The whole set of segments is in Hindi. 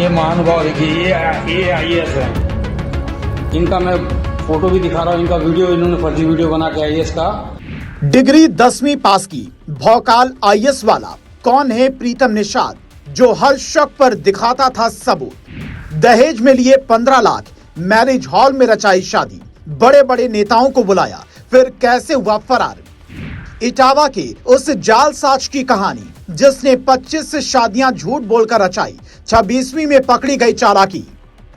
ये महानुभाव देखिए, ये IAS है। इनका मैं फोटो भी दिखा रहा हूँ, इनका वीडियो इन्होंने फर्जी वीडियो बना के IAS का। डिग्री 10वीं पास की भौकाल IAS वाला कौन है प्रीतम निषाद, जो हर शक पर दिखाता था सबूत। दहेज में लिए 15 लाख, मैरिज हॉल में रचाई शादी, बड़े बड़े नेताओं को बुलाया, फिर कैसे हुआ फरार। इटावा के उस जालसाज की कहानी जिसने 25 शादियां झूठ बोलकर रचाई, 26वीं में पकड़ी गई चालाकी।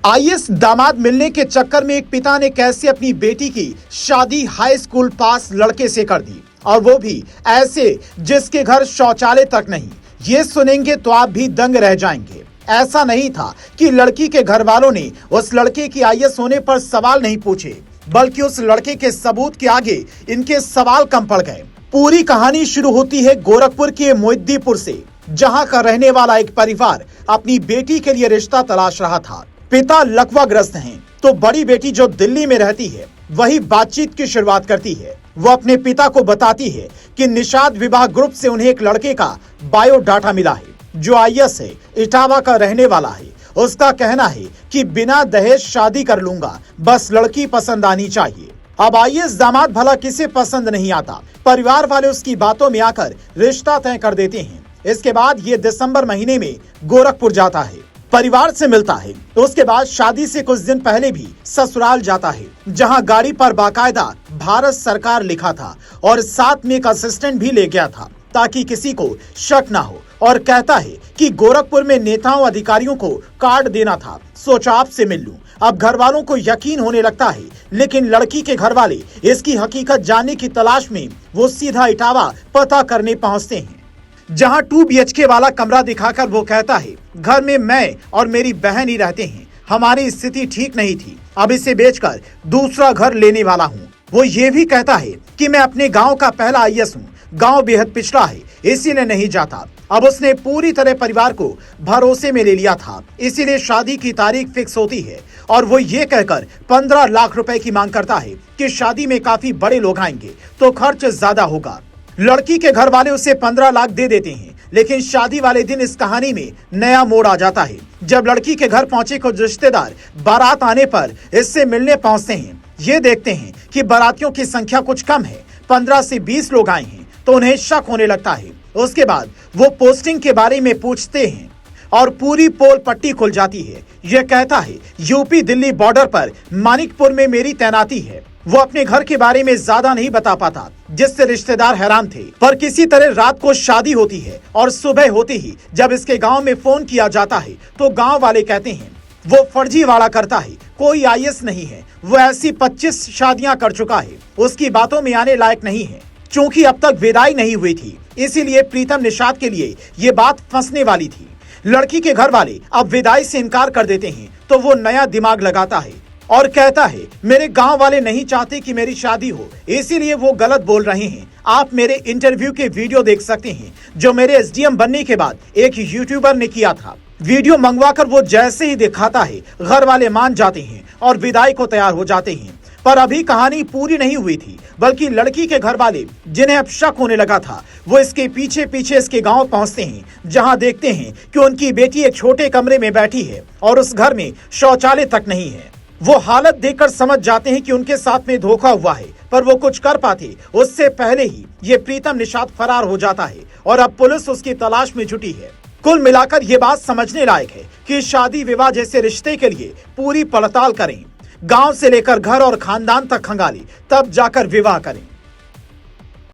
IAS दामाद मिलने के चक्कर में एक पिता ने कैसे अपनी बेटी की शादी हाई स्कूल पास लड़के से कर दी, और वो भी ऐसे जिसके घर शौचालय तक नहीं। ये सुनेंगे तो आप भी दंग रह जाएंगे। ऐसा नहीं था कि लड़की के घर वालों ने उस लड़के की IAS होने पर सवाल नहीं पूछे, बल्कि उस लड़के के सबूत के आगे इनके सवाल कम पड़ गए। पूरी कहानी शुरू होती है गोरखपुर के मोहिद्दीपुर से, जहां का रहने वाला एक परिवार अपनी बेटी के लिए रिश्ता तलाश रहा था। पिता लकवाग्रस्त हैं, तो बड़ी बेटी जो दिल्ली में रहती है वही बातचीत की शुरुआत करती है। वो अपने पिता को बताती है कि निषाद विवाह ग्रुप से उन्हें एक लड़के का बायोडाटा मिला है, जो IAS है, इटावा का रहने वाला है। उसका कहना है कि बिना दहेज शादी कर लूंगा, बस लड़की पसंद आनी चाहिए। अब IAS दामाद भला किसे पसंद नहीं आता, परिवार वाले उसकी बातों में आकर रिश्ता तय कर देते हैं। इसके बाद ये दिसंबर महीने में गोरखपुर जाता है, परिवार से मिलता है। तो उसके बाद शादी से कुछ दिन पहले भी ससुराल जाता है, जहां गाड़ी पर बाकायदा भारत सरकार लिखा था और साथ में एक असिस्टेंट भी ले गया था, ताकि किसी को शक ना हो। और कहता है कि गोरखपुर में नेताओं अधिकारियों को कार्ड देना था, सोचा आपसे मिल लूं। अब घर वालों को यकीन होने लगता है, लेकिन लड़की के घर वाले इसकी हकीकत जानने की तलाश में वो सीधा इटावा पता करने पहुंचते हैं, जहां 2 BHK वाला कमरा दिखाकर वो कहता है, घर में मैं और मेरी बहन ही रहते हैं, हमारी स्थिति ठीक नहीं थी, अब इसे बेचकर दूसरा घर लेने वाला हूँ। वो ये भी कहता है कि मैं अपने गाँव का पहला IAS हूँ, गाँव बेहद पिछड़ा है, इसीलिए नहीं जाता। अब उसने पूरी तरह परिवार को भरोसे में ले लिया था, इसीलिए शादी की तारीख फिक्स होती है और वो ये कहकर 15 लाख रुपए की मांग करता है कि शादी में काफी बड़े लोग आएंगे तो खर्च ज्यादा होगा। लड़की के घर वाले उसे 15 लाख दे देते हैं, लेकिन शादी वाले दिन इस कहानी में नया मोड़ आ जाता है। जब लड़की के घर पहुंचे कुछ रिश्तेदार बारात आने पर इससे मिलने पहुंचते हैं, ये देखते हैं कि बारातियों की संख्या कुछ कम है, 15 से 20 लोग आए हैं, तो उन्हें शक होने लगता है। उसके बाद वो पोस्टिंग के बारे में पूछते हैं और पूरी पोल पट्टी खुल जाती है। यह कहता है यूपी दिल्ली बॉर्डर पर मानिकपुर में मेरी तैनाती है। वो अपने घर के बारे में ज्यादा नहीं बता पाता, जिससे रिश्तेदार हैरान थे। पर किसी तरह रात को शादी होती है और सुबह होते ही जब इसके गांव में फोन किया जाता है तो गांव वाले कहते हैं वो फर्जी वाड़ा करता है, कोई IAS नहीं है, वो ऐसी 25 शादियां कर चुका है, उसकी बातों में आने लायक नहीं है। चूंकि अब तक विदाई नहीं हुई थी, इसीलिए प्रीतम निषाद के लिए ये बात फंसने वाली थी। लड़की के घर वाले अब विदाई से इनकार कर देते हैं, तो वो नया दिमाग लगाता है और कहता है मेरे गांव वाले नहीं चाहते कि मेरी शादी हो, इसीलिए वो गलत बोल रहे हैं। आप मेरे इंटरव्यू के वीडियो देख सकते हैं, जो मेरे SDM बनने के बाद एक यूट्यूबर ने किया था। वीडियो मंगवाकर वो जैसे ही दिखाता है, घर वाले मान जाते हैं और विदाई को तैयार हो जाते हैं। पर अभी कहानी पूरी नहीं हुई थी, बल्कि लड़की के घर वाले, जिन्हें अब शक होने लगा था, वो इसके पीछे पीछे इसके गांव पहुंचते हैं, जहां देखते हैं कि उनकी बेटी एक छोटे कमरे में बैठी है और उस घर में शौचालय तक नहीं है। वो हालत देखकर समझ जाते हैं कि उनके साथ में धोखा हुआ है, पर वो कुछ कर पाते उससे पहले ही ये प्रीतम निषाद फरार हो जाता है और अब पुलिस उसकी तलाश में जुटी है। कुल मिलाकर ये बात समझने लायक है कि शादी विवाह जैसे रिश्ते के लिए पूरी पड़ताल करें, गांव से लेकर घर और खानदान तक खंगाली, तब जाकर विवाह करें।